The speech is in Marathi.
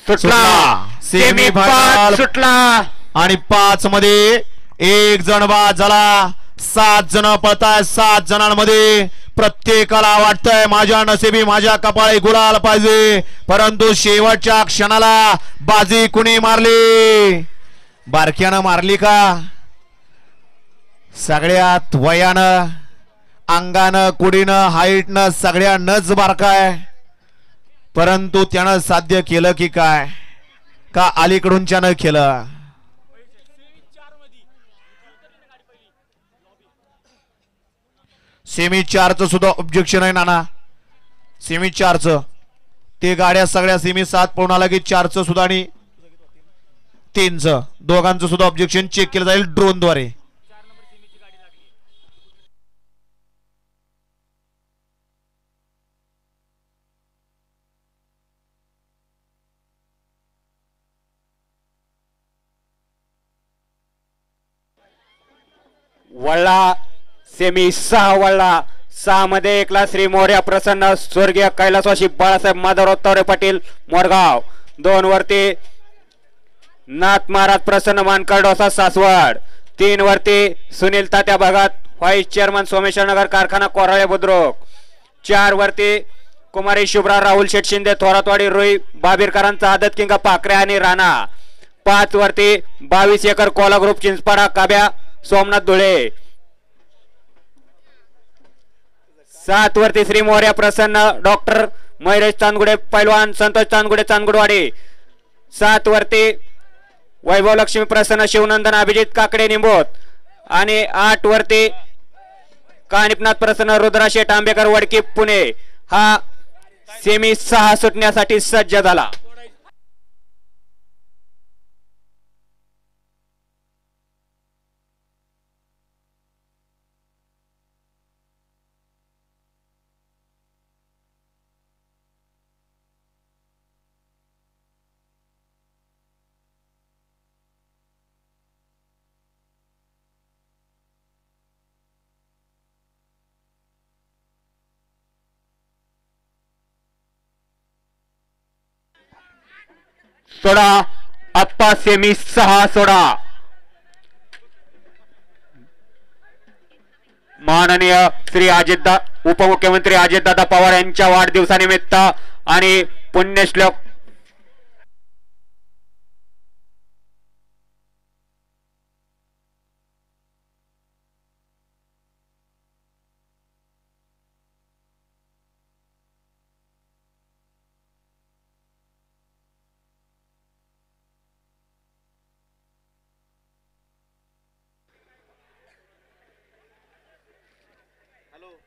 सुटला सेमी फायनल सुटला आणि 5 मध्ये एक जण बाद झाला. 7 जण पळताय. 7 जणांमध्ये प्रत्येकाला वाटतंय माझ्या नशिबी माझ्या कपाळी गुलाल पाहिजे, परंतु शेवटच्या क्षणाला बाजी कुणी मारली? बारक्यानं मारली का? सगळ्यात वयानं अंगानं कुडीनं हाईटनं सगळ्यांनाच बारकाय, परंतु त्यानं साध्य केलं की काय? का अलीकडूनच्यानं केलं? सेमी 4चं सुद्धा ऑब्जेक्शन आहे नाना. सेमी 4चं ते गाड्या सगळ्या सेमी 7 पळून आला की 4चं सुद्धा आणि 3चं दोघांचं सुद्धा ऑब्जेक्शन चेक केलं जाईल ड्रोन द्वारे. वळला सेमी 6 वळला. 6 मध्ये एकला श्री मोर्या प्रसन्न स्वर्गीय कैलासवासी बाळासाहेब माधवराव तवरे पाटील मोरगाव. 2 वरती नाथ महाराज प्रसन्न मानकर डोसा सासवड. 3 वरती सुनील तात्या भागात व्हाईस चेअरमन सोमेश्वर नगर कारखाना कोराळे बुद्रुक. 4 वरती कुमारी शुभ्रा राहुल शेठ शिंदे थोरातवाडी रोई बाबीरकरांचा आदत किंग पाखरे आणि राणा. 5 वरती 22 एकर कोला ग्रुप चिंचपाडा काब्या सोमनाथ धुळे. 7 वरती श्री मोर्या प्रसन्न डॉक्टर महेश चांदगुडे पैलवान संतोष चांदगुडे चांदगुडवाडी. 7 वरती वैभव लक्ष्मी प्रसन्न शिवनंदन अभिजित काकडे निंबोत. आणि 8 वरती कानिपनाथ प्रसन्न रुद्रा शेठ आंबेकर वडकी पुणे. हा सेमी 6 सुटण्यासाठी सज्ज झाला. सोडा आप्पा सेमी 6 सोडा. माननीय श्री उपमुख्यमंत्री अजितदादा पवार यांच्या वाढदिवसानिमित्त आणि पुण्यश्लोक